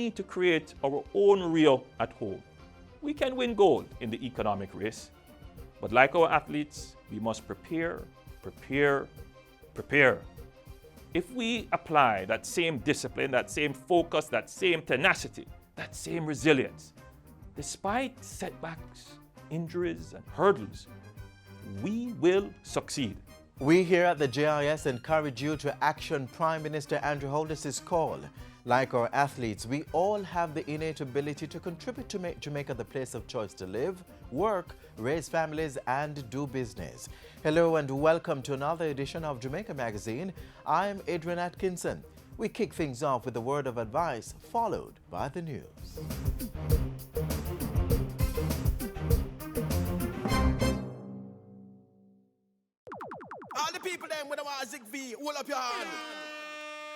need to create our own Rio at home. We can win gold in the economic race, but like our athletes, we must prepare, prepare, prepare. If we apply that same discipline, that same focus, that same tenacity, that same resilience, despite setbacks, injuries, and hurdles, we will succeed. We here at the JIS encourage you to action Prime Minister Andrew Holness's call. Like our athletes, we all have the innate ability to contribute to make Jamaica the place of choice to live, work, raise families, and do business. Hello and welcome to another edition of Jamaica Magazine. I'm Adrian Atkinson. We kick things off with a word of advice, followed by the news. All the people then when I want Zig V, hold up your hand.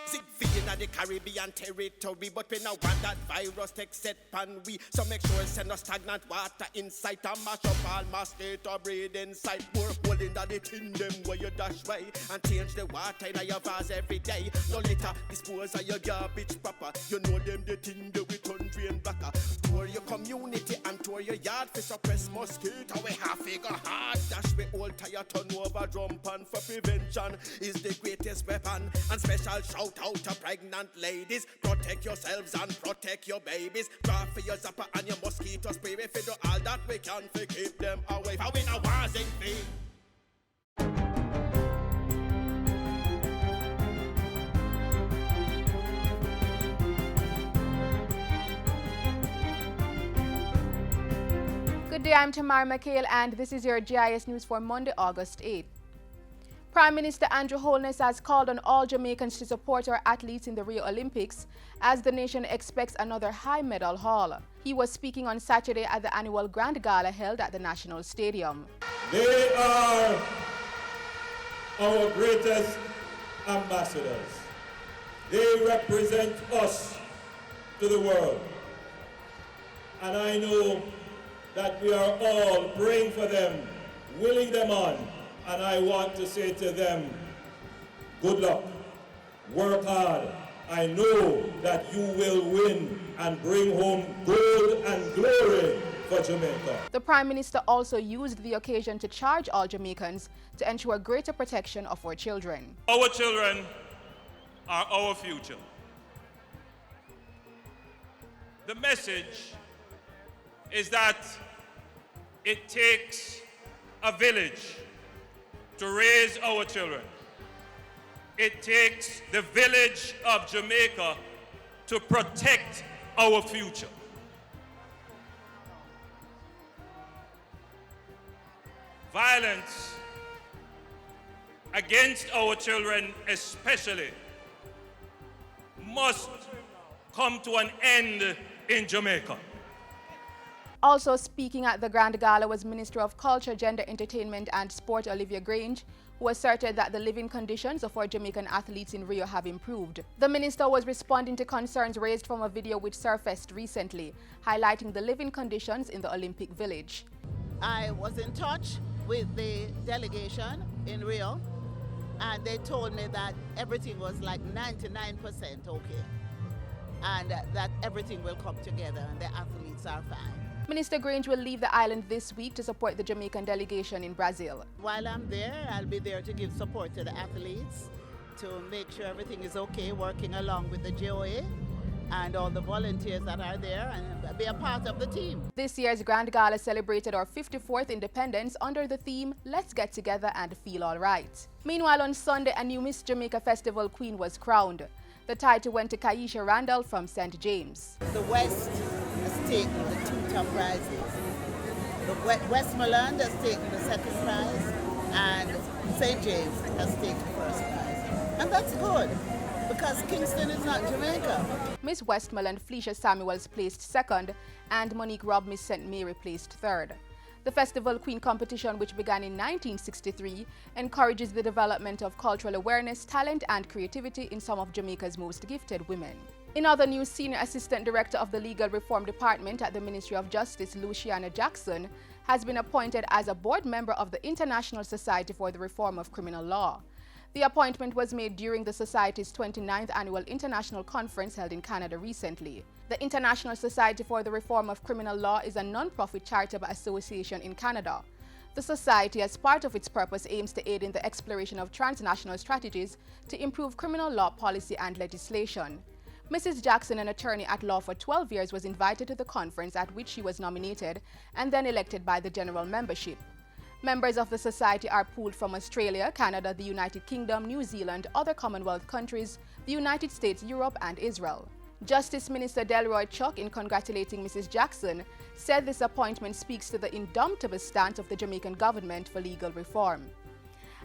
Zig V in the Caribbean territory, but we now want that virus take set pan we. So make sure send us stagnant water inside and mash up all mosquito breed inside. More hole in the tin them where you dash way and change the water in your vase every day. No litter, dispose of your garbage proper. You know them the thing that we turn drain blacker. Tour your community and tour your yard for suppress mosquito. We have figure hard dash we all tire turn over drum pan for prevention is the greatest weapon. And special shout out to pregnant ladies, protect yourselves and protect your babies. Draw for your zapper and your mosquito spray. If we do all that we can to keep them away. For we know what's in me. Good day, I'm Tamara McHale and this is your GIS News for Monday, August 8th. Prime Minister Andrew Holness has called on all Jamaicans to support our athletes in the Rio Olympics as the nation expects another high medal haul. He was speaking on Saturday at the annual Grand Gala held at the National Stadium. They are our greatest ambassadors. They represent us to the world. And I know that we are all praying for them, willing them on. And I want to say to them, good luck, work hard. I know that you will win and bring home gold and glory for Jamaica. The Prime Minister also used the occasion to charge all Jamaicans to ensure greater protection of our children. Our children are our future. The message is that it takes a village to raise our children. It takes the village of Jamaica to protect our future. Violence against our children especially must come to an end in Jamaica. Also speaking at the Grand Gala was Minister of Culture, Gender, Entertainment and Sport Olivia Grange, who asserted that the living conditions of our Jamaican athletes in Rio have improved. The minister was responding to concerns raised from a video which surfaced recently, highlighting the living conditions in the Olympic Village. I was in touch with the delegation in Rio, and they told me that everything was like 99% okay, and that everything will come together and the athletes are fine. Minister Grange will leave the island this week to support the Jamaican delegation in Brazil. While I'm there, I'll be there to give support to the athletes, to make sure everything is okay, working along with the JOA and all the volunteers that are there and be a part of the team. This year's Grand Gala celebrated our 54th independence under the theme, Let's Get Together and Feel All Right. Meanwhile, on Sunday, a new Miss Jamaica Festival Queen was crowned. The title went to Kaisha Randall from St. James. The West has taken the two top prizes. The Westmoreland has taken the second prize and St. James has taken the first prize. And that's good because Kingston is not Jamaica. Miss Westmoreland Felicia Samuels placed second and Monique Robb Miss St. Mary placed third. The Festival Queen competition, which began in 1963, encourages the development of cultural awareness, talent and creativity in some of Jamaica's most gifted women. In other news, Senior Assistant Director of the Legal Reform Department at the Ministry of Justice, Luciana Jackson, has been appointed as a board member of the International Society for the Reform of Criminal Law. The appointment was made during the Society's 29th Annual International Conference held in Canada recently. The International Society for the Reform of Criminal Law is a non-profit charitable association in Canada. The Society, as part of its purpose, aims to aid in the exploration of transnational strategies to improve criminal law policy and legislation. Mrs. Jackson, an attorney at law for 12 years, was invited to the conference at which she was nominated and then elected by the general membership. Members of the Society are pooled from Australia, Canada, the United Kingdom, New Zealand, other Commonwealth countries, the United States, Europe, and Israel. Justice Minister Delroy Chuck, in congratulating Mrs. Jackson, said this appointment speaks to the indomitable stance of the Jamaican government for legal reform.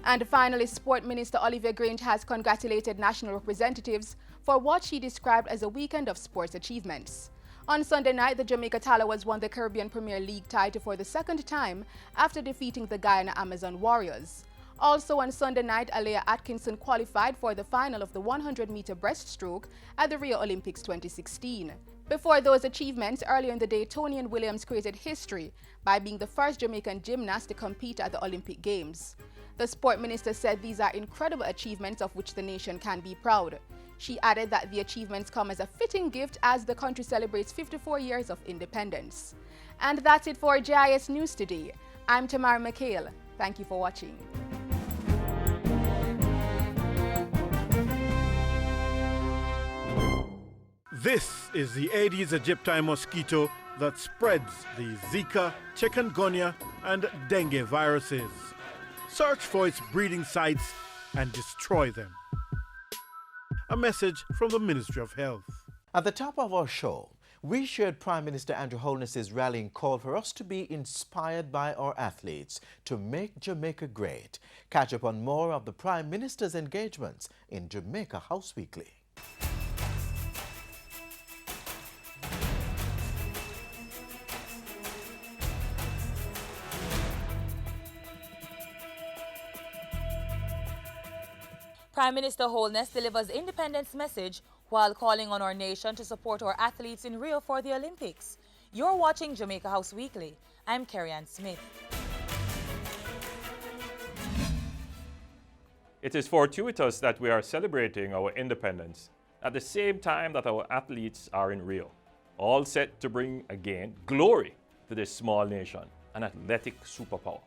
And finally, Sport Minister Olivia Grange has congratulated national representatives for what she described as a weekend of sports achievements. On Sunday night, the Jamaica Tallowas won the Caribbean Premier League title for the second time after defeating the Guyana Amazon Warriors. Also on Sunday night, Alea Atkinson qualified for the final of the 100-meter breaststroke at the Rio Olympics 2016. Before those achievements, earlier in the day, Tonian Williams created history by being the first Jamaican gymnast to compete at the Olympic Games. The sport minister said these are incredible achievements of which the nation can be proud. She added that the achievements come as a fitting gift as the country celebrates 54 years of independence. And that's it for JIS News today. I'm Tamara McHale. Thank you for watching. This is the Aedes aegypti mosquito that spreads the Zika, chikungunya, and dengue viruses. Search for its breeding sites and destroy them. A message from the Ministry of Health. At the top of our show, we shared Prime Minister Andrew Holness's rallying call for us to be inspired by our athletes to make Jamaica great. Catch up on more of the Prime Minister's engagements in Jamaica House Weekly. Prime Minister Holness delivers independence message while calling on our nation to support our athletes in Rio for the Olympics. You're watching Jamaica House Weekly. I'm Carrie-Ann Smith. It is fortuitous that we are celebrating our independence at the same time that our athletes are in Rio, all set to bring again glory to this small nation, an athletic superpower.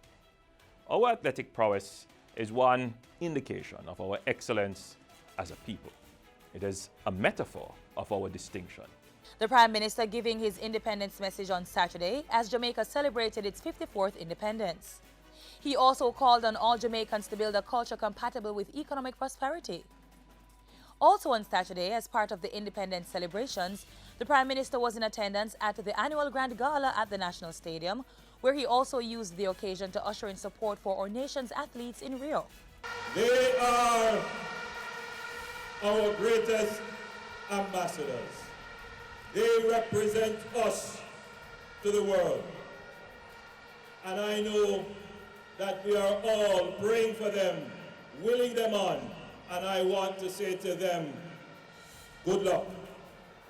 Our athletic prowess is one indication of our excellence as a people. It is a metaphor of our distinction. The Prime Minister giving his independence message on Saturday as Jamaica celebrated its 54th independence. He also called on all Jamaicans to build a culture compatible with economic prosperity. Also on Saturday, as part of the independence celebrations, the Prime Minister was in attendance at the annual Grand Gala at the National Stadium, where he also used the occasion to usher in support for our nation's athletes in Rio. They are our greatest ambassadors. They represent us to the world. And I know that we are all praying for them, willing them on, and I want to say to them, good luck,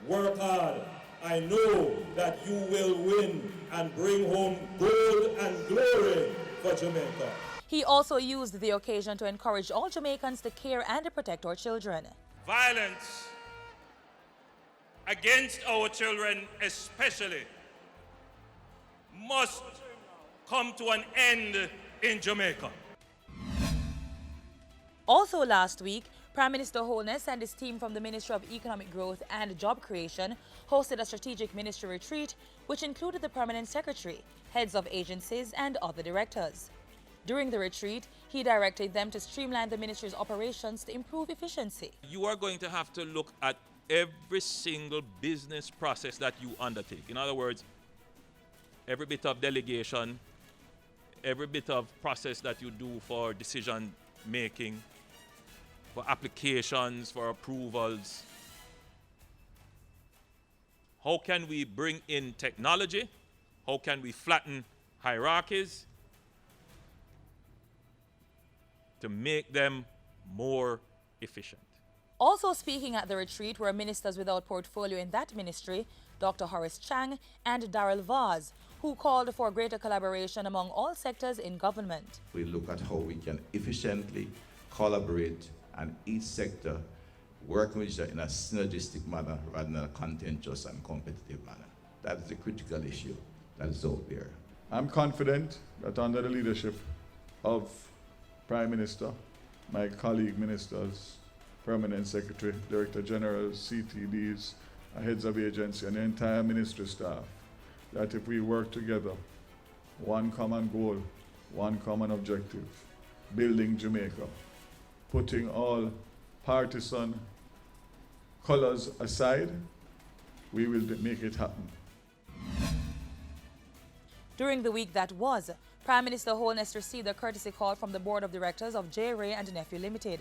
work hard. I know that you will win and bring home gold and glory for Jamaica. He also used the occasion to encourage all Jamaicans to care and to protect our children. Violence against our children especially must come to an end in Jamaica. Also last week, Prime Minister Holness and his team from the Ministry of Economic Growth and Job Creation hosted a strategic ministry retreat which included the Permanent Secretary, heads of agencies and other directors. During the retreat, he directed them to streamline the ministry's operations to improve efficiency. You are going to have to look at every single business process that you undertake. In other words, every bit of delegation, every bit of process that you do for decision making, for applications, for approvals. How can we bring in technology? How can we flatten hierarchies to make them more efficient? Also speaking at the retreat were ministers without portfolio in that ministry, Dr. Horace Chang and Darrell Vaz, who called for greater collaboration among all sectors in government. We look at how we can efficiently collaborate, and each sector working with each other in a synergistic manner rather than a contentious and competitive manner. That is the critical issue that is out there. I'm confident that under the leadership of Prime Minister, my colleague ministers, Permanent Secretary, Director Generals, CTDs, heads of agency, and the entire ministry staff, that if we work together, one common goal, one common objective, building Jamaica, putting all partisan colors aside, we will make it happen. During the week that was, Prime Minister Holness received a courtesy call from the Board of Directors of J. Ray and Nephew Limited.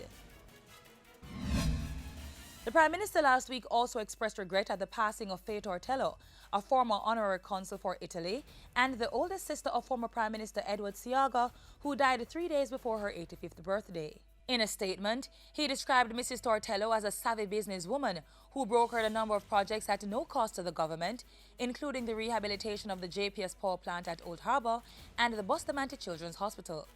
The Prime Minister last week also expressed regret at the passing of Faye Tortello, a former honorary consul for Italy, and the oldest sister of former Prime Minister Edward Siaga, who died 3 days before her 85th birthday. In a statement, he described Mrs. Tortello as a savvy businesswoman who brokered a number of projects at no cost to the government, including the rehabilitation of the JPS power plant at Old Harbour and the Bustamante Children's Hospital.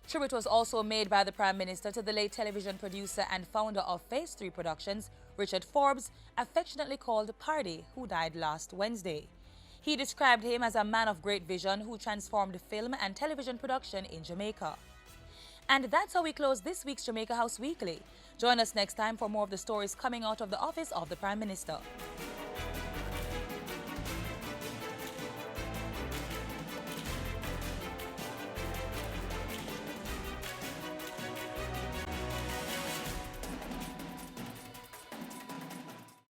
Tribute was also made by the Prime Minister to the late television producer and founder of Phase 3 Productions, Richard Forbes, affectionately called Pardy, who died last Wednesday. He described him as a man of great vision who transformed film and television production in Jamaica. And that's how we close this week's Jamaica House Weekly. Join us next time for more of the stories coming out of the office of the Prime Minister.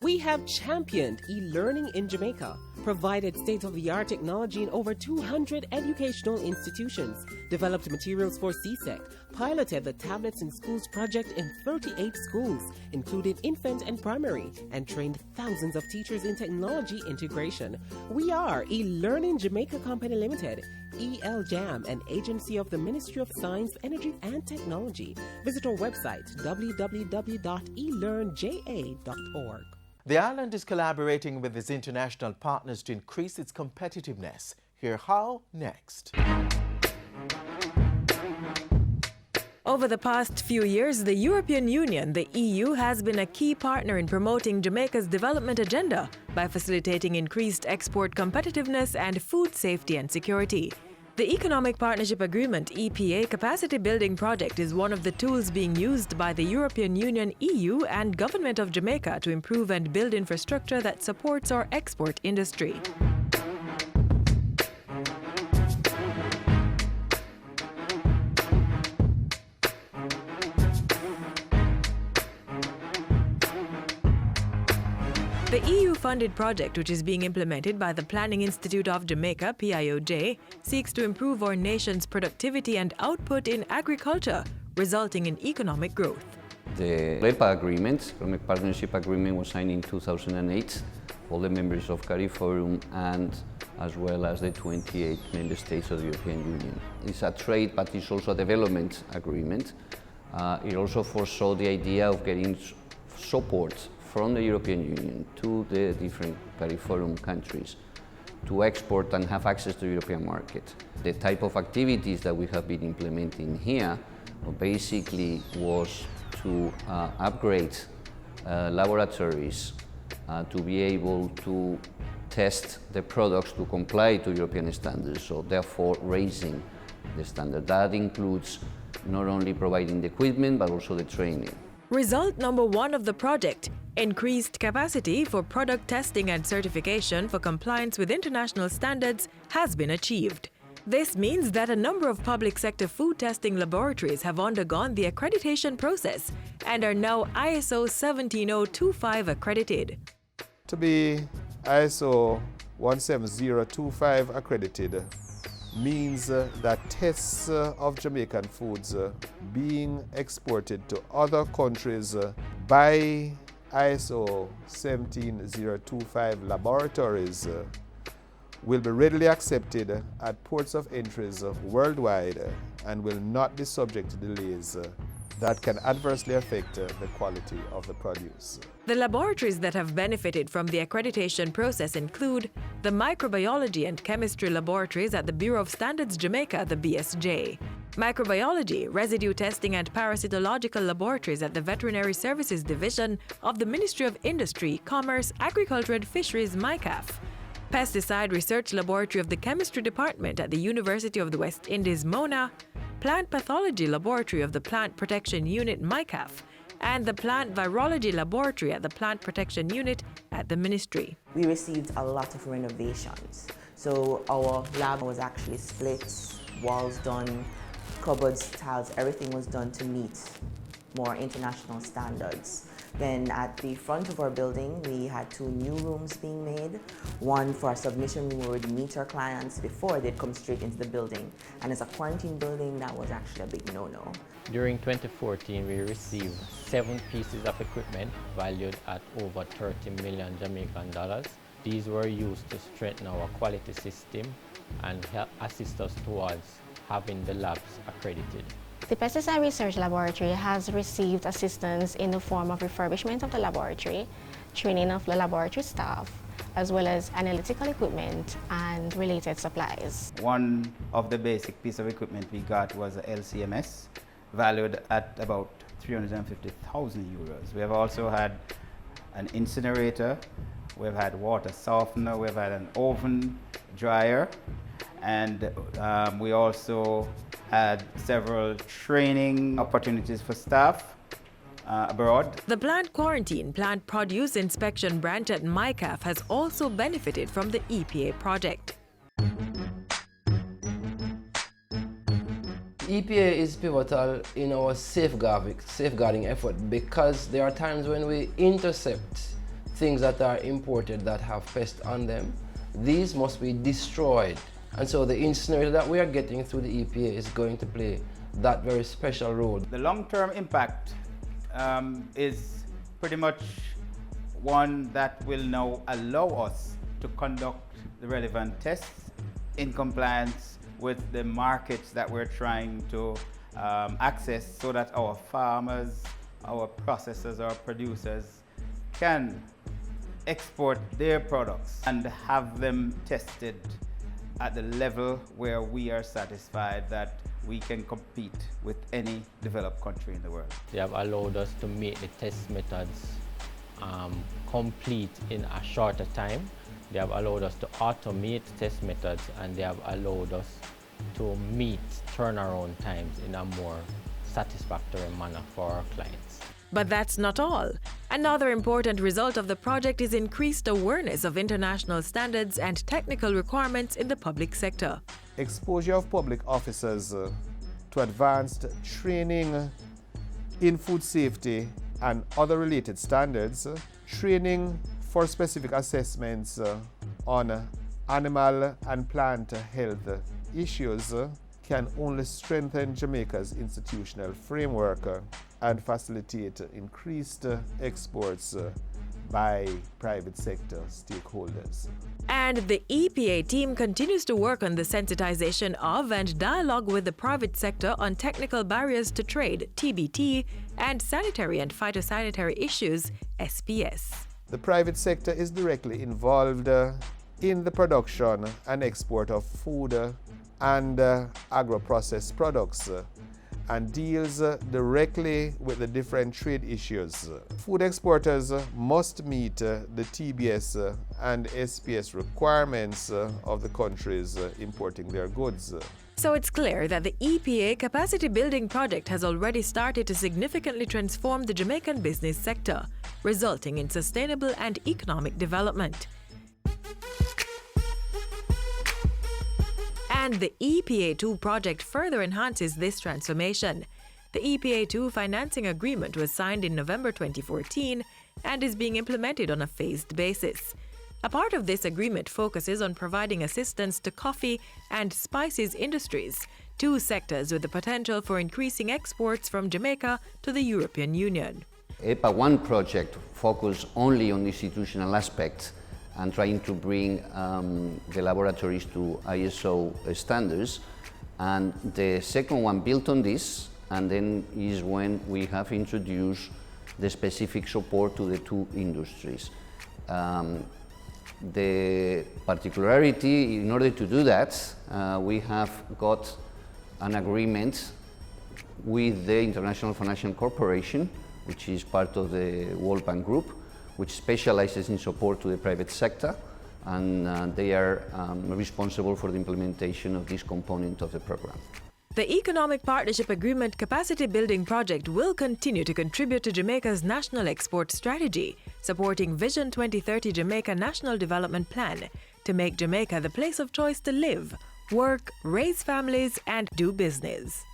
We have championed eLearning in Jamaica, provided state-of-the-art technology in over 200 educational institutions, developed materials for CSEC, piloted the Tablets in Schools project in 38 schools, including infant and primary, and trained thousands of teachers in technology integration. We are eLearning Jamaica Company Limited, ELJAM, an agency of the Ministry of Science, Energy and Technology. Visit our website, www.elearnja.org. The island is collaborating with its international partners to increase its competitiveness. Hear how next. Over the past few years, the European Union, the EU, has been a key partner in promoting Jamaica's development agenda by facilitating increased export competitiveness and food safety and security. The Economic Partnership Agreement (EPA) capacity building project is one of the tools being used by the European Union, EU, and Government of Jamaica to improve and build infrastructure that supports our export industry. The EU-funded project, which is being implemented by the Planning Institute of Jamaica, PIOJ, seeks to improve our nation's productivity and output in agriculture, resulting in economic growth. The LEPA agreement, Economic Partnership Agreement, was signed in 2008. All the members of CARIFORUM and as well as the 28 member states of the European Union. It's a trade, but it's also a development agreement. It also foresaw the idea of getting support from the European Union to the different CARIFORUM countries to export and have access to the European market. The type of activities that we have been implementing here basically was to upgrade laboratories to be able to test the products to comply to European standards, so therefore raising the standard. That includes not only providing the equipment but also the training. Result number one of the project: increased capacity for product testing and certification for compliance with international standards has been achieved. This means that a number of public sector food testing laboratories have undergone the accreditation process and are now ISO 17025 accredited. To be ISO 17025 accredited means that tests of Jamaican foods being exported to other countries by ISO 17025 laboratories will be readily accepted at ports of entries worldwide and will not be subject to delays that can adversely affect the quality of the produce. The laboratories that have benefited from the accreditation process include the Microbiology and Chemistry Laboratories at the Bureau of Standards Jamaica, the BSJ, microbiology, residue testing and parasitological laboratories at the Veterinary Services Division of the Ministry of Industry, Commerce, Agriculture and Fisheries (MICAF), pesticide research laboratory of the Chemistry Department at the University of the West Indies (MONA), plant pathology laboratory of the Plant Protection Unit (MICAF), and the plant virology laboratory at the Plant Protection Unit at the Ministry. We received a lot of renovations. So our lab was actually split, walls done, cupboards, tiles, everything was done to meet more international standards. Then at the front of our building, we had 2 new rooms being made. One for a submission room where we'd meet our clients before they'd come straight into the building. And as a quarantine building, that was actually a big no-no. During 2014, we received 7 pieces of equipment valued at over 30 million Jamaican dollars. These were used to strengthen our quality system and help assist us towards having the labs accredited. The Pesticide Research Laboratory has received assistance in the form of refurbishment of the laboratory, training of the laboratory staff, as well as analytical equipment and related supplies. One of the basic piece of equipment we got was a LCMS, valued at about 350,000 euros. We have also had an incinerator, we've had water softener, we've had an oven dryer, and we also had several training opportunities for staff abroad. The plant quarantine, plant produce inspection branch at MICAF has also benefited from the EPA project. EPA is pivotal in our safeguarding effort because there are times when we intercept things that are imported that have pests on them. These must be destroyed. And so the incinerator that we are getting through the EPA is going to play that very special role. The long-term impact is pretty much one that will now allow us to conduct the relevant tests in compliance with the markets that we're trying to access so that our farmers, our processors, our producers can export their products and have them tested at the level where we are satisfied that we can compete with any developed country in the world. They have allowed us to make the test methods complete in a shorter time. They have allowed us to automate test methods, and they have allowed us to meet turnaround times in a more satisfactory manner for our clients. But that's not all. Another important result of the project is increased awareness of international standards and technical requirements in the public sector. Exposure of public officers to advanced training in food safety and other related standards, training for specific assessments on animal and plant health issues can only strengthen Jamaica's institutional framework and facilitate increased exports by private sector stakeholders. And the EPA team continues to work on the sensitization of and dialogue with the private sector on technical barriers to trade, TBT, and sanitary and phytosanitary issues, SPS. The private sector is directly involved in the production and export of food and agro-processed products and deals directly with the different trade issues. Food exporters must meet the TBS and SPS requirements of the countries importing their goods. So it's clear that the EPA capacity building project has already started to significantly transform the Jamaican business sector, resulting in sustainable and economic development. And the EPA2 project further enhances this transformation. The EPA2 financing agreement was signed in November 2014 and is being implemented on a phased basis. A part of this agreement focuses on providing assistance to coffee and spices industries, 2 sectors with the potential for increasing exports from Jamaica to the European Union. EPA1 project focused only on institutional aspects and trying to bring the laboratories to ISO standards. And the second one built on this, and then is when we have introduced the specific support to the 2 industries. The particularity, in order to do that, we have got an agreement with the International Financial Corporation, which is part of the World Bank Group, which specializes in support to the private sector, and they are responsible for the implementation of this component of the program. The Economic Partnership Agreement Capacity Building Project will continue to contribute to Jamaica's national export strategy, supporting Vision 2030 Jamaica National Development Plan to make Jamaica the place of choice to live, work, raise families, and do business.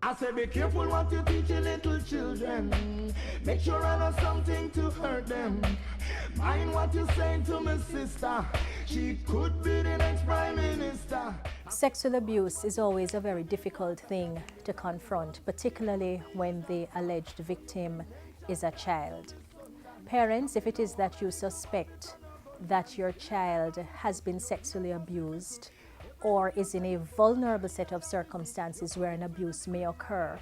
I say be careful what you teach your little children. Make sure I know something to hurt them. Mind what you saying to my sister. She could be the next Prime Minister. Sexual abuse is always a very difficult thing to confront, particularly when the alleged victim is a child. Parents, if it is that you suspect that your child has been sexually abused or is in a vulnerable set of circumstances where an abuse may occur,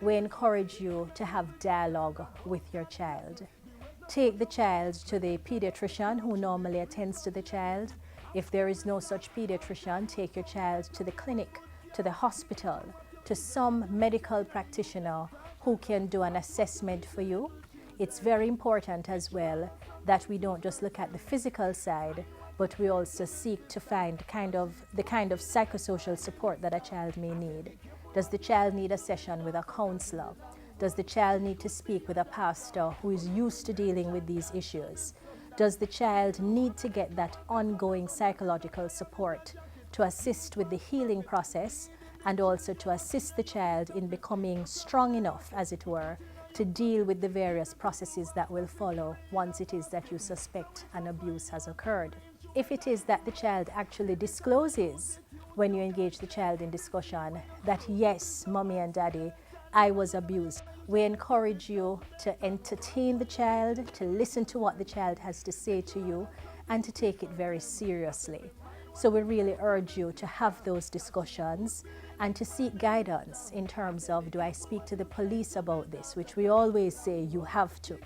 we encourage you to have dialogue with your child. Take the child to the pediatrician who normally attends to the child. If there is no such pediatrician, take your child to the clinic, to the hospital, to some medical practitioner who can do an assessment for you. It's very important as well that we don't just look at the physical side, but we also seek to find the kind of psychosocial support that a child may need. Does the child need a session with a counselor? Does the child need to speak with a pastor who is used to dealing with these issues? Does the child need to get that ongoing psychological support to assist with the healing process and also to assist the child in becoming strong enough, as it were, to deal with the various processes that will follow once it is that you suspect an abuse has occurred? If it is that the child actually discloses when you engage the child in discussion that yes, mommy and daddy, I was abused, we encourage you to entertain the child, to listen to what the child has to say to you, and to take it very seriously. So we really urge you to have those discussions and to seek guidance in terms of, do I speak to the police about this, which we always say you have to.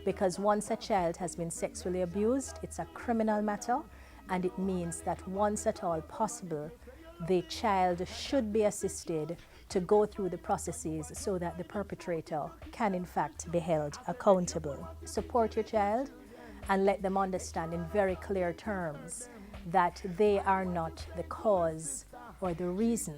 Because once a child has been sexually abused, it's a criminal matter, and it means that once at all possible, the child should be assisted to go through the processes so that the perpetrator can in fact be held accountable. Support your child and let them understand in very clear terms that they are not the cause or the reason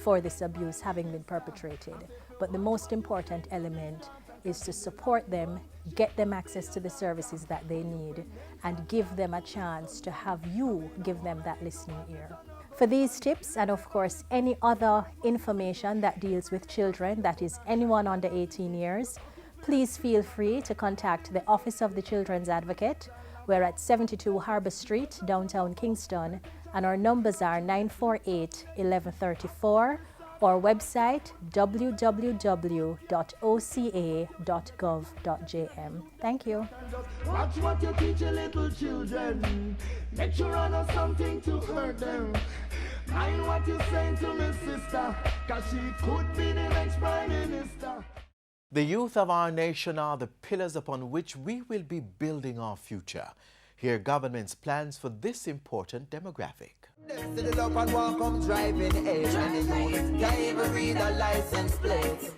for this abuse having been perpetrated. But the most important element is to support them, get them access to the services that they need, and give them a chance to have you give them that listening ear. For these tips and of course any other information that deals with children, that is anyone under 18 years, please feel free to contact the Office of the Children's Advocate. We're at 72 Harbour Street, downtown Kingston, and our numbers are 948-1134, or website www.oca.gov.jm. Thank you. Watch what you teach your little children. Make sure I know something to hurt them. Mind what you saying to my sister, cause she could be the next Prime Minister. The youth of our nation are the pillars upon which we will be building our future. Hear government's plans for this important demographic. To the love and walk come driving age, and the youth can't even read a license plate.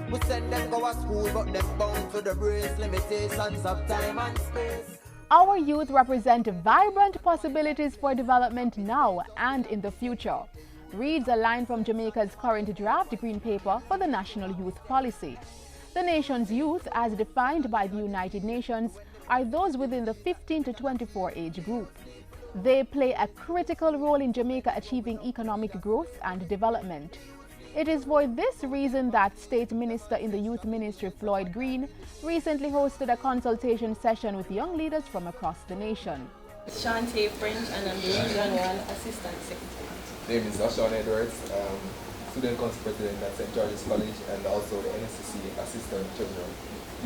We send them go to school, but them bound to the brace limitations of time and space. Our youth represent vibrant possibilities for development now and in the future, reads a line from Jamaica's current draft green paper for the National Youth Policy. The nation's youth, as defined by the United Nations, are those within the 15 to 24 age group. They play a critical role in Jamaica achieving economic growth and development. It is for this reason that State Minister in the Youth Ministry, Floyd Green, recently hosted a consultation session with young leaders from across the nation. Shantae French, and I'm the Region 1 Assistant Secretary. My name is Ashawn Edwards, Student Council President at St. George's College and also the NSCC Assistant Treasurer.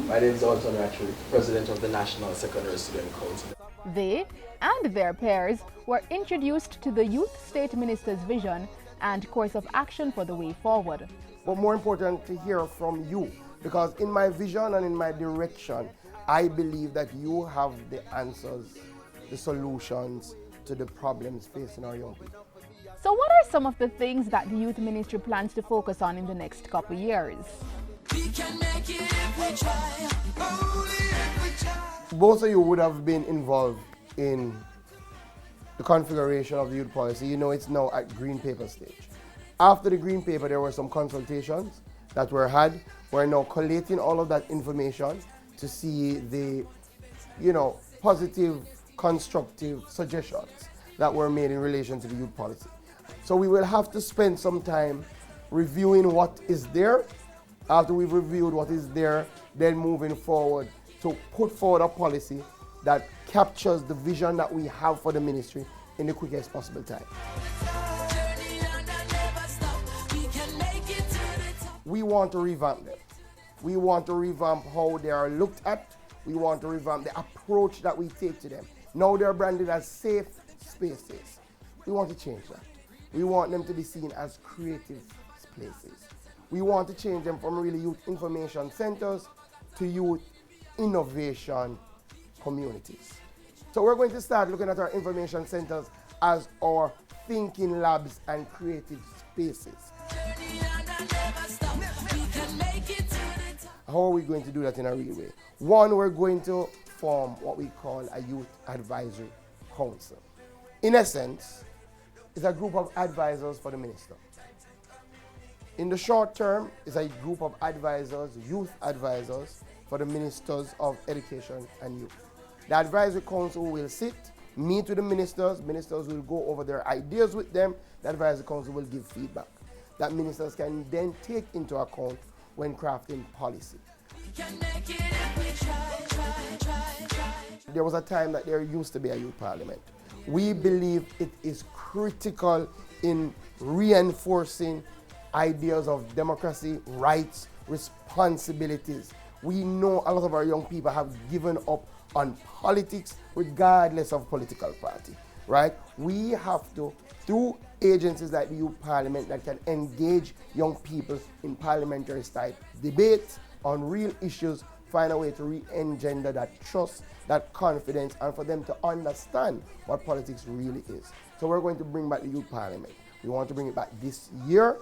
My name is Alton Ratchery, President of the National Secondary Student Council. They and their peers were introduced to the Youth State Minister's vision and course of action for the way forward. But more important to hear from you, because in my vision and in my direction, I believe that you have the answers, the solutions to the problems facing our young people. So what are some of the things that the Youth Ministry plans to focus on in the next couple of years? We can make it if we try. Only if we try. Both of you would have been involved in the configuration of the youth policy. You know it's now at green paper stage. After the green paper, there were some consultations that were had. We're now collating all of that information to see the, positive, constructive suggestions that were made in relation to the youth policy. So we will have to spend some time reviewing what is there. After we've reviewed what is there, then moving forward to put forward a policy that captures the vision that we have for the ministry in the quickest possible time. We want to revamp them. We want to revamp how they are looked at. We want to revamp the approach that we take to them. Now they're branded as safe spaces. We want to change that. We want them to be seen as creative places. We want to change them from really youth information centers to youth innovation communities. So we're going to start looking at our information centers as our thinking labs and creative spaces. How are we going to do that in a real way? One, we're going to form what we call a youth advisory council. In essence, it's a group of advisors for the minister. In the short term, it's a group of advisors, youth advisors, for the ministers of education and youth. The advisory council will sit, meet with the ministers will go over their ideas with them, the advisory council will give feedback that ministers can then take into account when crafting policy. There was a time that there used to be a youth parliament. We believe it is critical in reinforcing ideas of democracy, rights, responsibilities. We know a lot of our young people have given up on politics regardless of political party, right? We have to, through agencies like the Youth Parliament that can engage young people in parliamentary style debate on real issues, find a way to re-engender that trust, that confidence, and for them to understand what politics really is. So we're going to bring back the Youth Parliament. We want to bring it back this year.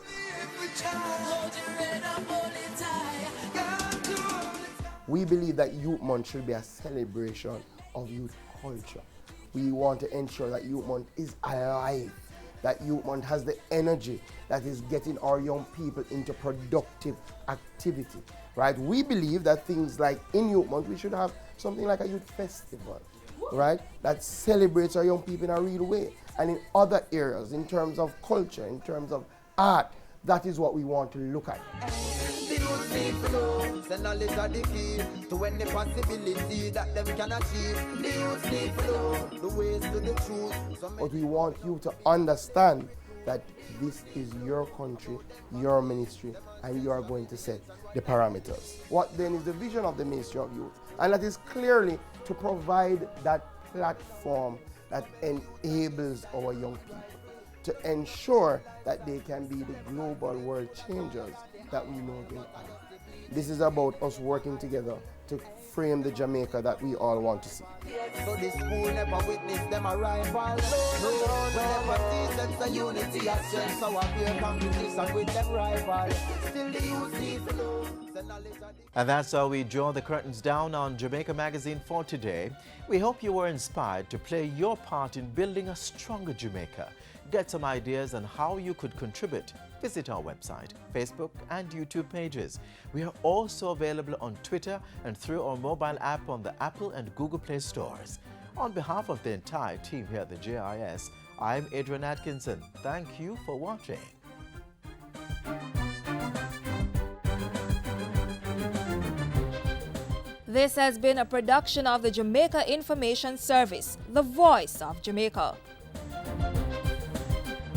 We believe that Youth Month should be a celebration of youth culture. We want to ensure that Youth Month is alive, that Youth Month has the energy that is getting our young people into productive activity, right? We believe that things like in Youth Month, we should have something like a youth festival, right? That celebrates our young people in a real way. And in other areas, in terms of culture, in terms of art, that is what we want to look at. But we want you to understand that this is your country, your ministry, and you are going to set the parameters. What then is the vision of the Ministry of Youth? And that is clearly to provide that platform that enables our young people to ensure that they can be the global world changers that we know they are. This is about us working together to frame the Jamaica that we all want to see. So the school never witnessed them arrival. Whenever see sense of unity and sense of our competition with them rival. Still the youth need flow. And that's how we draw the curtains down on Jamaica Magazine for today. We hope you were inspired to play your part in building a stronger Jamaica. Get some ideas on how you could contribute. Visit our website, Facebook and YouTube pages. We are also available on Twitter and through our mobile app on the Apple and Google Play stores. On behalf of the entire team here at the JIS, I'm Adrian Atkinson. Thank you for watching. This has been a production of the Jamaica Information Service, the voice of Jamaica.